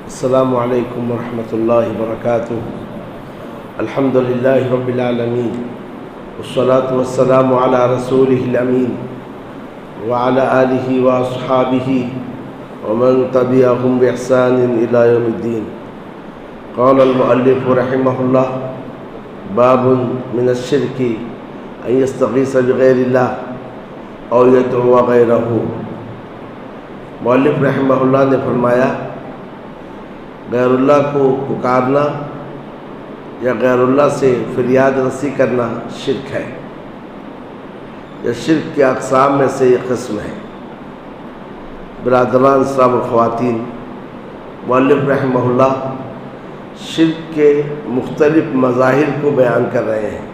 السلام علیکم ورحمۃ اللہ وبرکاتہ۔ الحمد للہ رب العالمین والصلاة والسلام علی رسولہ الامین وعلی آلہ واصحابہ ومن تبعہم بإحسان الی یوم الدین۔ قال المؤلف رحمہ اللہ: باب من الشرک ان یستغیث بغیر اللہ او یدعو غیرہ۔ مؤلف رحمہ اللہ نے فرمایا غیر اللہ کو پکارنا یا غیر اللہ سے فریاد رسی کرنا شرک ہے۔ یہ شرک کے اقسام میں سے ایک قسم ہے۔ برادران اسلام و خواتین، مؤلف رحمہ اللہ شرک کے مختلف مظاہر کو بیان کر رہے ہیں۔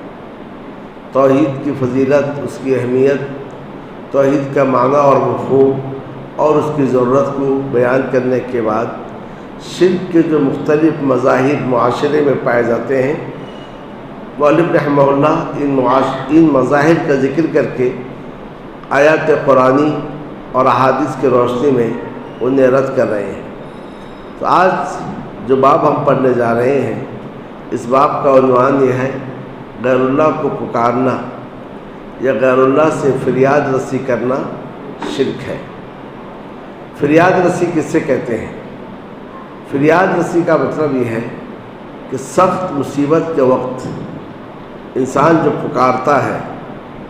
توحید کی فضیلت، اس کی اہمیت، توحید کا معنی اور مفہوم اور اس کی ضرورت کو بیان کرنے کے بعد شرک کے جو مختلف مظاہر معاشرے میں پائے جاتے ہیں، مؤلف رحمہ اللہ ان مظاہر کا ذکر کر کے آیات قرآنی اور احادیث کی روشنی میں انہیں رد کر رہے ہیں۔ تو آج جو باب ہم پڑھنے جا رہے ہیں، اس باب کا عنوان یہ ہے: غیر اللہ کو پکارنا یا غیر اللہ سے فریاد رسی کرنا شرک ہے۔ فریاد رسی کسے کہتے ہیں؟ فریاد رسی کا مطلب یہ ہے کہ سخت مصیبت کے وقت انسان جو پکارتا ہے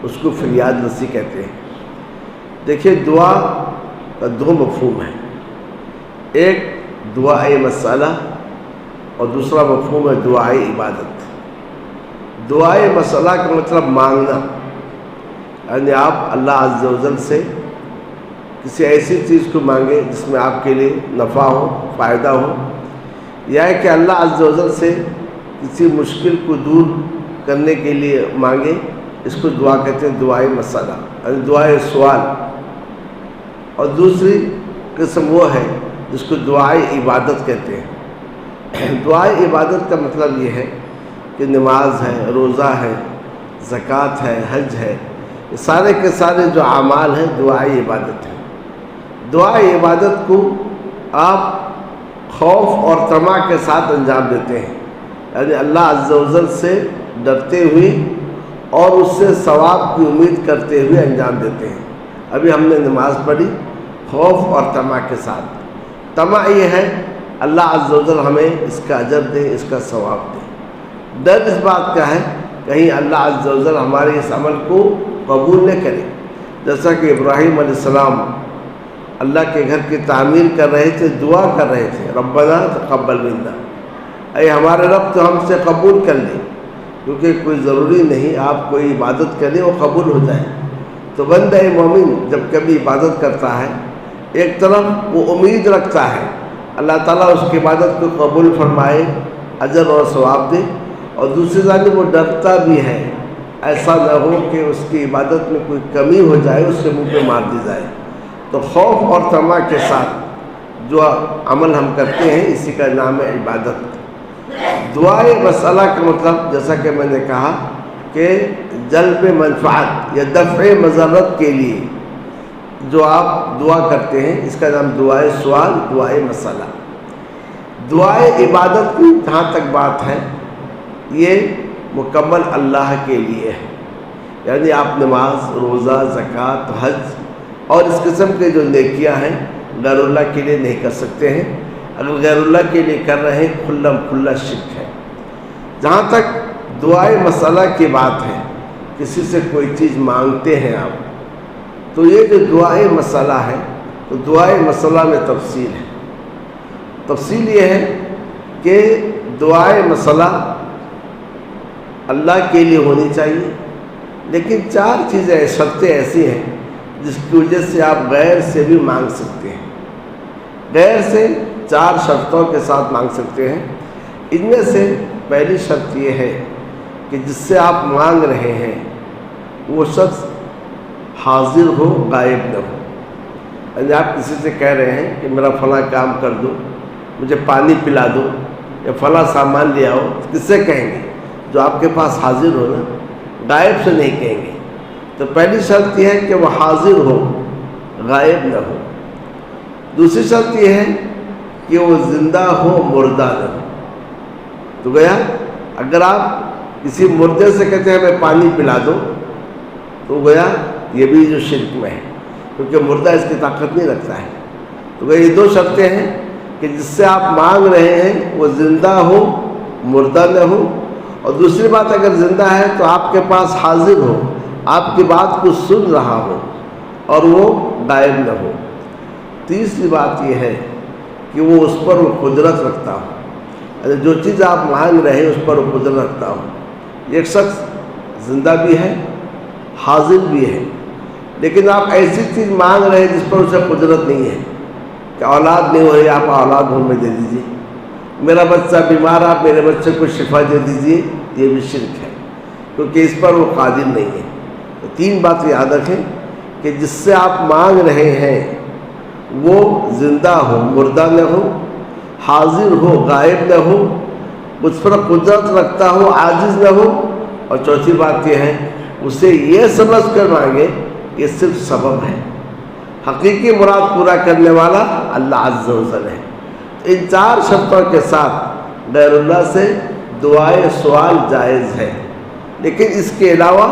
اس کو فریاد رسی کہتے ہیں۔ دیکھیے، دعا کا دو مفہوم ہے، ایک دعائے مسئلہ اور دوسرا مفہوم ہے دعائے عبادت۔ دعائے مسئلہ کا مطلب مانگنا، یعنی آپ اللہ عز و جل سے کسی ایسی چیز کو مانگے جس میں آپ کے لیے نفع ہو، فائدہ ہو، یا کہ اللہ عز و جل سے کسی مشکل کو دور کرنے کے لیے مانگے، اس کو دعا کہتے ہیں، دعائے مسئلہ یعنی دعائے سوال۔ اور دوسری قسم وہ ہے جس کو دعائے عبادت کہتے ہیں۔ دعائے عبادت کا مطلب یہ ہے کہ نماز ہے، روزہ ہے، زکوٰۃ ہے، حج ہے، یہ سارے کے سارے جو اعمال ہیں دعائے عبادت ہیں۔ دعائے عبادت کو آپ خوف اور طمع کے ساتھ انجام دیتے ہیں، یعنی اللہ عز و جل سے ڈرتے ہوئے اور اس سے ثواب کی امید کرتے ہوئے انجام دیتے ہیں۔ ابھی ہم نے نماز پڑھی خوف اور طمع کے ساتھ۔ طمع یہ ہے اللہ عز و جل ہمیں اس کا اجر دے، اس کا ثواب دے۔ ڈر اس بات کا ہے کہیں اللہ عز و جل ہمارے اس عمل کو قبول نہ کرے۔ جیسا کہ ابراہیم علیہ السلام اللہ کے گھر کی تعمیر کر رہے تھے، دعا کر رہے تھے، ربنا تقبل منا، اے ہمارے رب تو ہم سے قبول کر لے، کیونکہ کوئی ضروری نہیں آپ کوئی عبادت کریں وہ قبول ہو جائے۔ تو بندہ مومن جب کبھی عبادت کرتا ہے، ایک طرف وہ امید رکھتا ہے اللہ تعالیٰ اس کی عبادت کو قبول فرمائے، اجر اور ثواب دے، اور دوسری جانب وہ ڈرتا بھی ہے ایسا نہ ہو کہ اس کی عبادت میں کوئی کمی ہو جائے، اس کے منہ پہ مار دی جائے۔ تو خوف اور طمع کے ساتھ جو عمل ہم کرتے ہیں اسی کا نام ہے عبادت۔ دعائے مسئلہ کا مطلب جیسا کہ میں نے کہا کہ جلب منفعت یا دفع مضرت کے لیے جو آپ دعا کرتے ہیں، اس کا نام دعائے سوال، دعائے مسئلہ۔ دعائے عبادت کی جہاں تک بات ہے، یہ مکمل اللہ کے لیے ہے، یعنی آپ نماز، روزہ، زکوٰۃ، حج اور اس قسم کے جو نیکیاں ہیں غیر اللہ کے لیے نہیں کر سکتے ہیں۔ اگر غیر اللہ کے لیے کر رہے ہیں کھلم کھلا شرک ہے۔ جہاں تک دعائے مسئلہ کی بات ہے، کسی سے کوئی چیز مانگتے ہیں آپ، تو یہ جو دعائے مسئلہ ہے، تو دعائے مسئلہ میں تفصیل ہے۔ تفصیل یہ ہے کہ دعائے مسئلہ اللہ کے لیے ہونی چاہیے، لیکن چار چیزیں، شرطیں ایسی ہیں جس کی وجہ سے آپ غیر سے بھی مانگ سکتے ہیں۔ غیر سے چار شرطوں کے ساتھ مانگ سکتے ہیں۔ ان میں سے پہلی شرط یہ ہے کہ جس سے آپ مانگ رہے ہیں وہ شخص حاضر ہو، غائب نہ ہو۔ یعنی آپ کسی سے کہہ رہے ہیں کہ میرا فلاں کام کر دو، مجھے پانی پلا دو، یا فلاں سامان لے آؤ، کس سے کہیں گے؟ جو آپ کے پاس حاضر ہو نا، غائب سے نہیں کہیں گے۔ تو پہلی شرط یہ ہے کہ وہ حاضر ہو، غائب نہ ہو۔ دوسری شرط یہ ہے کہ وہ زندہ ہو مردہ نہ ہو۔ تو گیا اگر آپ کسی مردے سے کہتے ہیں ہمیں پانی پلا دو، تو گیا یہ بھی جو شرک میں ہے، کیونکہ مردہ اس کی طاقت نہیں رکھتا ہے۔ تو گیا یہ دو شرطیں ہیں کہ جس سے آپ مانگ رہے ہیں وہ زندہ ہو مردہ نہ ہو، اور دوسری بات اگر زندہ ہے تو آپ کے پاس حاضر ہو، آپ کی بات کو سن رہا ہو اور وہ غائب نہ ہو۔ تیسری بات یہ ہے کہ وہ اس پر وہ قدرت رکھتا ہو، جو چیز آپ مانگ رہے ہیں اس پر وہ قدرت رکھتا ہو۔ ایک شخص زندہ بھی ہے حاضر بھی ہے، لیکن آپ ایسی چیز مانگ رہے ہیں جس پر اسے قدرت نہیں ہے، کہ اولاد نہیں ہو رہی آپ اولاد ہمیں دے دیجیے، میرا بچہ بیمار آپ میرے بچے کو شفا دے دیجیے، یہ بھی شرک ہے، کیونکہ اس پر وہ قادر نہیں ہے۔ تو تین بات یاد رکھیں کہ جس سے آپ مانگ رہے ہیں وہ زندہ ہو مردہ نہ ہو، حاضر ہو غائب نہ ہو، اس پر قدرت رکھتا ہو عاجز نہ ہو، اور چوتھی بات یہ ہے اسے یہ سمجھ کر مانگے یہ صرف سبب ہے، حقیقی مراد پورا کرنے والا اللہ عز و جل ہے۔ ان چار شرطوں کے ساتھ غیر اللہ سے دعائے سوال جائز ہے، لیکن اس کے علاوہ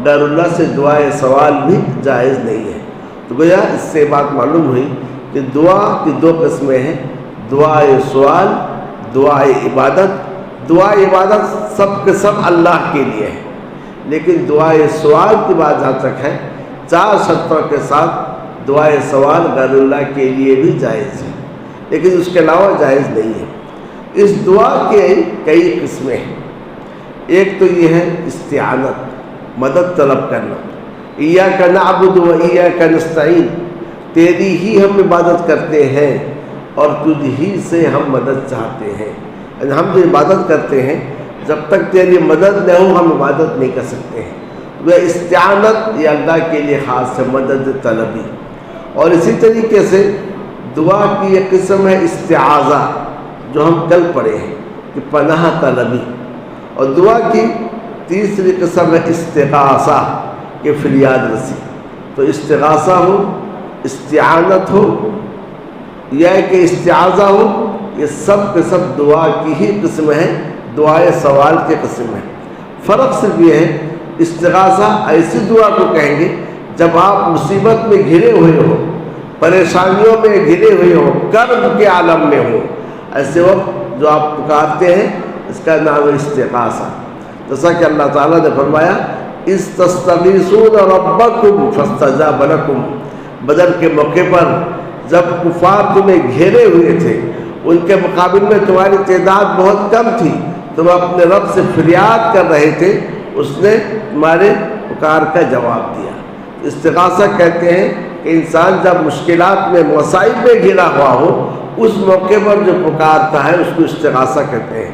غیر اللہ سے دعائے سوال بھی جائز نہیں ہے۔ تو گویا اس سے بات معلوم ہوئی کہ دعا کی دو قسمیں ہیں، دعائے سوال، دعائے عبادت۔ دعائے عبادت سب کے سب اللہ کے لیے ہے، لیکن دعائے سوال کی بات جہاں تک ہے چار شرطوں کے ساتھ دعائے سوال غیر اللہ کے لیے بھی جائز ہے، لیکن اس کے علاوہ جائز نہیں ہے۔ اس دعا کے کئی قسمیں ہیں۔ ایک تو یہ ہے استعانت، مدد طلب کرنا، ایاک نعبد و ایاک نستعین، تیری ہی ہم عبادت کرتے ہیں اور تجھ ہی سے ہم مدد چاہتے ہیں۔ ہم جو عبادت کرتے ہیں جب تک تیری مدد نہ ہو ہم عبادت نہیں کر سکتے ہیں۔ وہ استعانت یہ اللہ کے لیے خاص ہے، مدد طلبی۔ اور اسی طریقے سے دعا کی ایک قسم ہے استعاذہ، جو ہم کل پڑھے ہیں کہ پناہ طلبی، اور دعا کی تیسری قسم ہے استغاثہ کہ فریاد رسی۔ تو استغاثہ ہو، استعانت ہو یا کہ استعاذہ ہو، یہ سب کے سب دعا کی ہی قسم ہے، دعائے سوال کے قسم ہے۔ فرق صرف یہ ہے استغاثہ ایسی دعا کو کہیں گے جب آپ مصیبت میں گھرے ہوئے ہو، پریشانیوں میں گھرے ہوئے ہو، کرب کے عالم میں ہو، ایسے وقت جو آپ پکارتے ہیں اس کا نام ہے استغاثہ۔ جیسا کہ اللہ تعالیٰ نے فرمایا استستغیثون ربکم فاستجاب لکم، بدر کے موقع پر جب کفار تمہیں گھیرے ہوئے تھے، ان کے مقابل میں تمہاری تعداد بہت کم تھی، تم اپنے رب سے فریاد کر رہے تھے، اس نے تمہارے پکار کا جواب دیا۔ استغاثہ کہتے ہیں کہ انسان جب مشکلات میں مصائب میں گھرا ہوا ہو اس موقع پر جو پکارتا ہے اس کو استغاثہ کہتے ہیں۔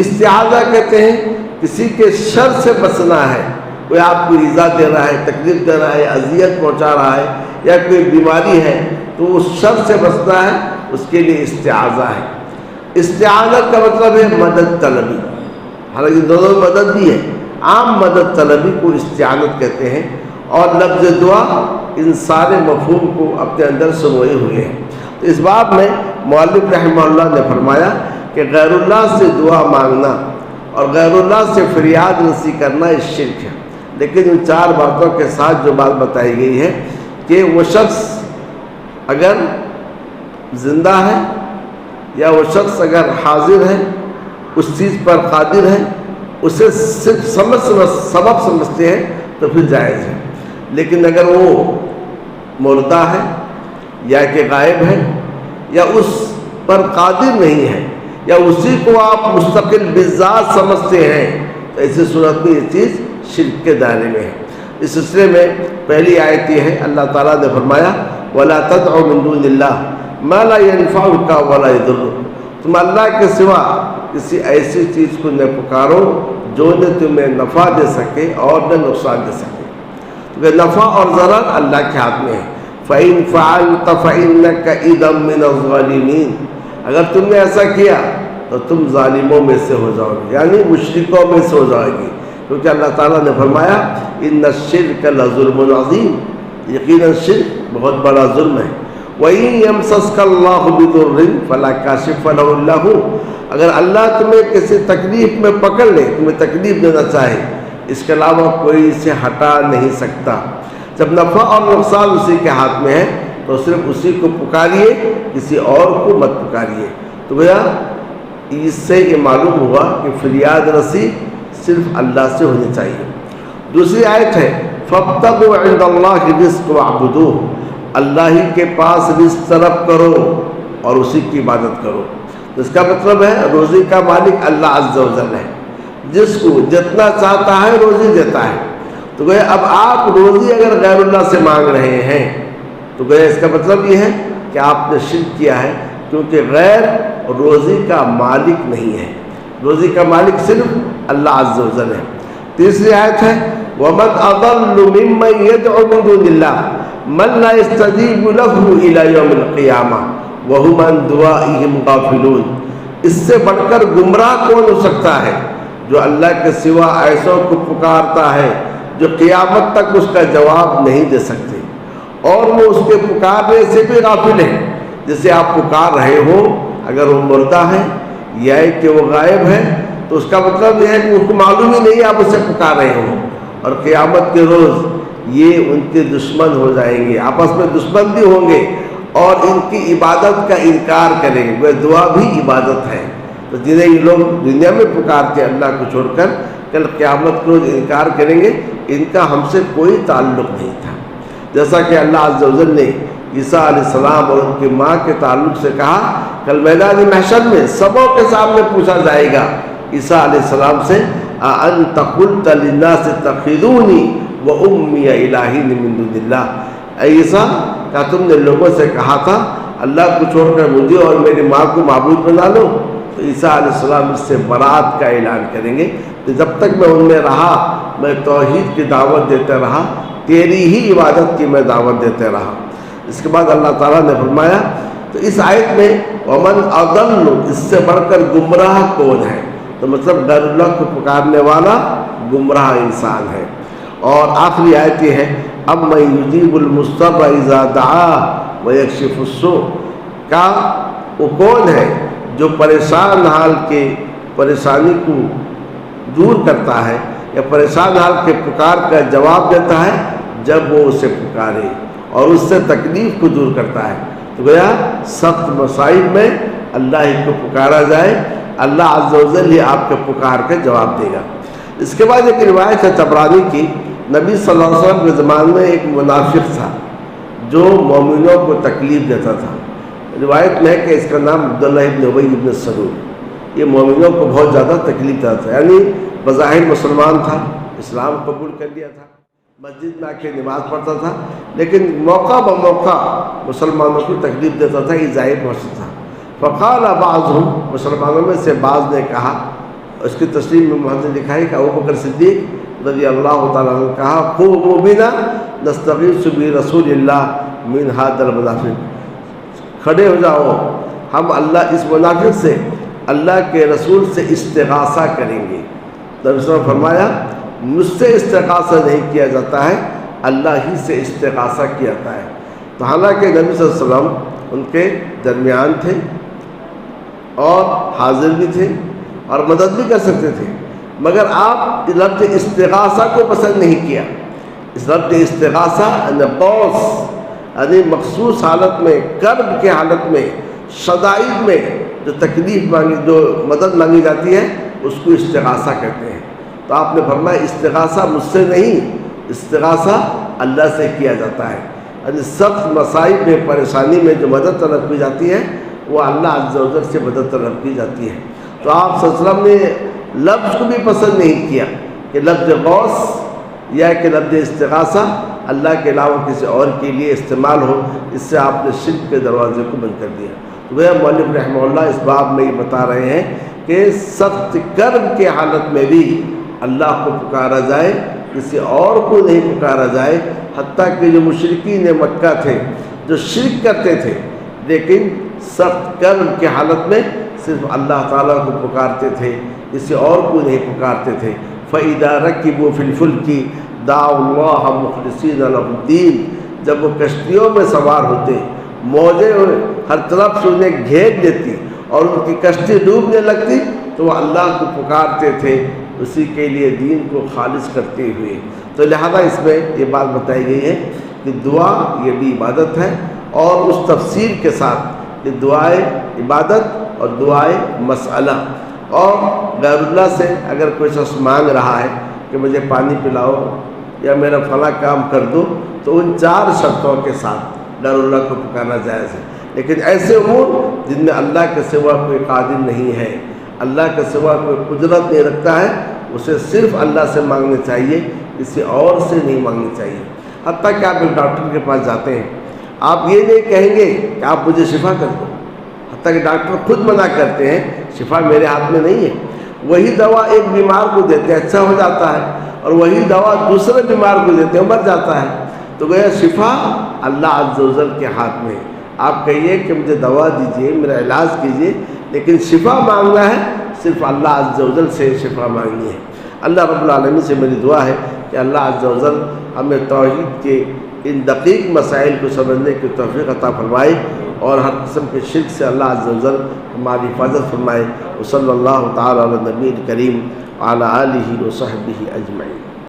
استعاذہ کہتے ہیں کسی کے شر سے بچنا ہے، کوئی آپ کو ایذا دے رہا ہے، تکلیف دے رہا ہے، اذیت پہنچا رہا ہے، یا کوئی بیماری ہے تو اس شر سے بچنا ہے، اس کے لیے استعاذہ ہے۔ استعانت کا مطلب ہے مدد طلبی، حالانکہ دونوں مدد بھی ہے، عام مدد طلبی کو استعانت کہتے ہیں، اور لفظ دعا ان سارے مفہوم کو اپنے اندر سموئے ہوئے ہیں۔ تو اس باب میں مؤلف رحمہ اللہ نے فرمایا کہ غیر اللہ سے دعا مانگنا اور غیر اللہ سے فریاد رسی کرنا اس شرک ہے، لیکن ان چار باتوں کے ساتھ جو بات بتائی گئی ہے کہ وہ شخص اگر زندہ ہے یا وہ شخص اگر حاضر ہے، اس چیز پر قادر ہے، اسے صرف سبب سمجھتے ہیں تو پھر جائز ہے، لیکن اگر وہ مردہ ہے یا کہ غائب ہے یا اس پر قادر نہیں ہے یا اسی کو آپ مستقل بذات سمجھتے ہیں تو ایسی صورت میں یہ چیز شرک کے دائرے میں ہے۔ اس سلسلے میں پہلی آیت یہ ہے، اللہ تعالیٰ نے فرمایا وَلَا تَدْعُ مِن دُونِ اللَّهِ مَا لَا يَنْفَعُكَ وَلَا يَضُرُّكَ، تم اللہ کے سوا کسی ایسی چیز کو نہ پکارو جو نہ تمہیں نفع دے سکے اور نہ نقصان دے سکے، کیونکہ نفع اور ضرر اللہ کے ہاتھ میں ہے۔ فَإِن فَعَلْتَ فَإِنَّكَ إِذًا مِّنَ الظَّالِمِينَ، اگر تم نے ایسا کیا تو تم ظالموں میں سے ہو جاؤ گے، یعنی مشرکوں میں سے ہو جاؤ گے، کیونکہ اللہ تعالیٰ نے فرمایا إِنَّ الشِّرْكَ لَظُلْمٌ عَظِيمٌ، یقیناً شرک بہت بڑا ظلم ہے۔ وَإِن يَمْسَسْكَ اللَّهُ بِضُرٍّ فَلَا كَاشِفَ لَهُ إِلَّا هُوَ، اگر اللہ تمہیں کسی تکلیف میں پکڑ لے، تمہیں تکلیف دینا چاہے، اس کے علاوہ کوئی اسے ہٹا نہیں سکتا۔ جب نفع اور نقصان اسی کے ہاتھ میں ہے تو صرف اسی کو پکاریے، کسی اور کو مت پکاریے۔ تو گویا اس سے یہ معلوم ہوا کہ فریاد رسی صرف اللہ سے ہونی چاہیے۔ دوسری آیت ہے فَابْتَغُوا عِندَ اللَّهِ الرِّزْقَ وَاعْبُدُوهُ، اللہ ہی کے پاس رزق طلب کرو اور اسی کی عبادت کرو۔ تو اس کا مطلب ہے روزی کا مالک اللہ عز و جل ہے، جس کو جتنا چاہتا ہے روزی دیتا ہے۔ تو گویا اب آپ روزی اگر غیر اللہ سے مانگ رہے ہیں تو گویا اس کا مطلب یہ ہے کہ آپ نے شرک کیا ہے، کیونکہ غیر روزی کا مالک نہیں ہے، روزی کا مالک صرف اللہ عز و جل ہے۔ تیسری آیت ہے وَمَنْ أَضَلُّ مِمَّنْ يَدْعُو مِن دُونِ اللَّهِ مَنْ لَا يَسْتَجِيبُ لَهُ إِلَى يَوْمِ الْقِيَامَةِ وَهُمْ عَنْ دُعَائِهِمْ غَافِلُونَ، اس سے بڑھ کر گمراہ کون ہو سکتا ہے جو اللہ کے سوا ایسوں کو پکارتا ہے جو قیامت تک اس کا جواب نہیں دے سکتے، اور وہ اس کے پکارنے سے بھی غافل ہے۔ جسے آپ پکار رہے ہو اگر وہ مردہ ہے یا کہ وہ غائب ہے تو اس کا مطلب یہ ہے کہ اس کو معلوم ہی نہیں آپ اسے پکار رہے ہو، اور قیامت کے روز یہ ان کے دشمن ہو جائیں گے، آپس میں دشمن بھی ہوں گے اور ان کی عبادت کا انکار کریں گے۔ وہ دعا بھی عبادت ہے، تو جنہیں یہ لوگ دنیا میں پکارتے اللہ کو چھوڑ کر کل قیامت کو انکار کریں گے، ان کا ہم سے کوئی تعلق نہیں تھا۔ جیسا کہ اللہ عز و جل نے عیسیٰ علیہ السلام اور ان کی ماں کے تعلق سے کہا، کل میدان محشر میں سبوں کے سامنے پوچھا جائے گا عیسیٰ علیہ السلام سے أَأَنْتَ قُلْتَ لِلنَّاسِ اتَّخِذُونِي وَأُمِّيَ إِلَٰهِينِ مِن دُونِ اللَّهِ، اے عیسیٰ کیا تم نے لوگوں سے کہا تھا اللہ کو چھوڑ کر مجھے اور میری ماں کو معبود بنا لو؟ تو عیسیٰ علیہ السلام اس سے برات کا اعلان کریں گے کہ جب تک میں ان میں رہا میں توحید کی دعوت دیتے رہا، تیری ہی عبادت کی میں دعوت دیتے رہا۔ اس کے بعد اللہ تعالیٰ نے فرمایا، تو اس آیت میں وَمَنْ أَضَلُّ، اس سے بڑھ کر گمراہ کون ہے؟ تو مطلب غیر اللہ کو پکارنے والا گمراہ انسان ہے۔ اور آخری آیت یہ ہے أَمَّن يُجِيبُ الْمُضْطَرَّ إِذَا دَعَاهُ وَيَكْشِفُ السُّوءَ، کا وہ کون ہے جو پریشان حال کے پریشانی کو دور کرتا ہے یا پریشان حال کے پکار کا جواب دیتا ہے جب وہ اسے پکارے اور اس سے تکلیف کو دور کرتا ہے۔ تو گویا سخت مصائب میں اللہ ہی کو پکارا جائے، اللہ عز و جل ہی آپ کے پکار کے جواب دے گا۔ اس کے بعد ایک روایت ہے طبرانی کی، نبی صلی اللہ علیہ وسلم کے زمانے میں ایک منافق تھا جو مومنوں کو تکلیف دیتا تھا۔ روایت میں ہے کہ اس کا نام عبداللہ ابن ابی ابن سلول، یہ مومنوں کو بہت زیادہ تکلیف دیتا تھا، یعنی بظاہر مسلمان تھا، اسلام قبول کر لیا تھا، مسجد میں آ کے نماز پڑھتا تھا، لیکن موقع بموقع مسلمانوں کو تکلیف دیتا تھا، ایذائے پہنچتا تھا۔ فقال بعضهم، مسلمانوں میں سے بعض نے کہا، اس کی تصریح میں محمد نے لکھا ہے کہ ابوبکر صدیق رضی اللہ تعالیٰ عنہ نے کہا قوموا بنا نستغیث برسول اللہ من ھذا المنافق، کھڑے ہو جاؤ، ہم اللہ اس منافق سے اللہ کے رسول سے استغاثہ کریں گے۔ نبی صلی اللہ علیہ وسلم فرمایا مجھ سے استغاثہ نہیں کیا جاتا ہے، اللہ ہی سے استغاثہ کیا جاتا ہے۔ تو حالانکہ نبی صلی اللہ علیہ وسلم ان کے درمیان تھے اور حاضر بھی تھے اور مدد بھی کر سکتے تھے، مگر آپ لفظ استغاثہ کو پسند نہیں کیا۔ اس لفظ استغاثہ یعنی مخصوص حالت میں، کرب کے حالت میں، شدائد میں جو تکلیف مانگی، جو مدد مانگی جاتی ہے اس کو استغاثہ کہتے ہیں۔ تو آپ نے فرمایا استغاثہ مجھ سے نہیں، استغاثہ اللہ سے کیا جاتا ہے۔ یعنی سخت مصائب میں، پریشانی میں جو مدد طلب کی جاتی ہے وہ اللہ عز و جل سے مدد طلب کی جاتی ہے۔ تو آپ صلی اللہ علیہ وسلم نے لفظ کو بھی پسند نہیں کیا کہ لفظ غوث یا کہ لفظ استغاثہ اللہ کے علاوہ کسی اور کے لیے استعمال ہو، اس سے آپ نے شرک کے دروازے کو بند کر دیا۔ تو وہ مؤلف رحمہ اللہ اس باب میں یہ بتا رہے ہیں کہ سخت کرب کے حالت میں بھی اللہ کو پکارا جائے، کسی اور کو نہیں پکارا جائے۔ حتیٰ کہ جو مشرکین مکہ تھے جو شرک کرتے تھے لیکن سخت کرب کی حالت میں صرف اللہ تعالیٰ کو پکارتے تھے، کسی اور کو نہیں پکارتے تھے۔ فَإِذَا رَكِبُوا فِي الْفُلْكِ دَعَوُا اللَّهَ مُخْلِصِينَ لَهُ الدِّينَ، جب وہ کشتیوں میں سوار ہوتے موجیں ہر طرف سے انہیں گھیر دیتی اور ان کی کشتی ڈوبنے لگتی تو وہ اللہ کو پکارتے تھے اسی کے لیے دین کو خالص کرتے ہوئے۔ تو لہذا اس میں یہ بات بتائی گئی ہے کہ دعا یہ بھی عبادت ہے، اور اس تفسیر کے ساتھ کہ دعائے عبادت اور دعائے مسئلہ، اور غیر اللہ سے اگر کوئی شخص مانگ رہا ہے کہ مجھے پانی پلاؤ یا میرا فلاں کام کر دو تو ان 4 شرطوں کے ساتھ غیر اللہ کو پکارنا جائز ہے۔ لیکن ایسے امور جن میں اللہ کے سوا کوئی قادر نہیں ہے، اللہ کے سوا کوئی قدرت نہیں رکھتا ہے، اسے صرف اللہ سے مانگنے چاہیے، کسی اور سے نہیں مانگنی چاہیے۔ حتیٰ کہ آپ ایک ڈاکٹر کے پاس جاتے ہیں، آپ یہ نہیں کہیں گے کہ آپ مجھے شفا کر دو، حتیٰ کہ ڈاکٹر خود منع کرتے ہیں شفا میرے ہاتھ میں نہیں ہے۔ وہی دوا ایک بیمار کو دیتے ہیں اچھا ہو جاتا ہے، اور وہی دوا دوسرے بیمار کو دیتے ہیں مر جاتا ہے۔ تو گویا شفا اللہ عز و جل کے ہاتھ میں ہے۔ آپ کہیے کہ مجھے دوا دیجئے، میرا علاج کیجئے، لیکن شفا مانگنا ہے صرف اللہ عز و جل سے شفا مانگنی ہے۔ اللہ رب العالمین سے میری دعا ہے کہ اللہ عز و جل ہمیں توحید کے ان دقیق مسائل کو سمجھنے کی توفیق عطا فرمائے، اور ہر قسم کے شرک سے اللہ عز و جل ہماری حفاظت فرمائے۔ وصلی اللہ تعالی علی نبی کریم وعلی آلہ وصحبہ اجمعین۔